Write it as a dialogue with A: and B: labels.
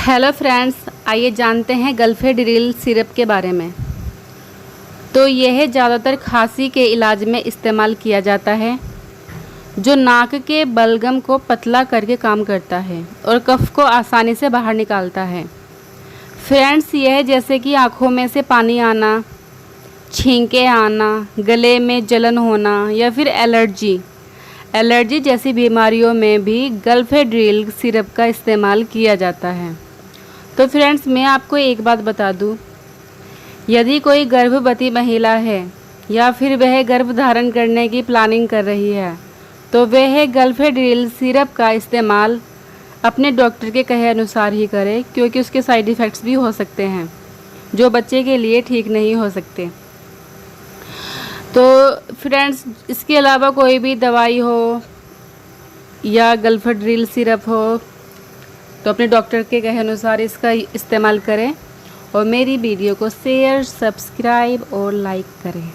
A: Hello friends, आइए जानते हैं गल्फेडिरिल सिरप के बारे में। तो यह ज़्यादातर खांसी के इलाज में इस्तेमाल किया जाता है, जो नाक के बलगम को पतला करके काम करता है और कफ को आसानी से बाहर निकालता है। फ्रेंड्स, यह जैसे कि आँखों में से पानी आना, छींके आना, गले में जलन होना या फिर एलर्जी जैसी बीमारियों में भी गल्फेडिरिल सिरप का इस्तेमाल किया जाता है। तो फ्रेंड्स, मैं आपको एक बात बता दूं, यदि कोई गर्भवती महिला है या फिर वह गर्भ धारण करने की प्लानिंग कर रही है, तो वह गल्फेडिरिल सिरप का इस्तेमाल अपने डॉक्टर के कहे अनुसार ही करे, क्योंकि उसके साइड इफ़ेक्ट्स भी हो सकते हैं जो बच्चे के लिए ठीक नहीं हो सकते। तो फ्रेंड्स, इसके अलावा कोई भी दवाई हो या गल्फेडिरिल सिरप हो तो अपने डॉक्टर के कहे अनुसार इसका इस्तेमाल करें और मेरी वीडियो को शेयर, सब्सक्राइब और लाइक करें।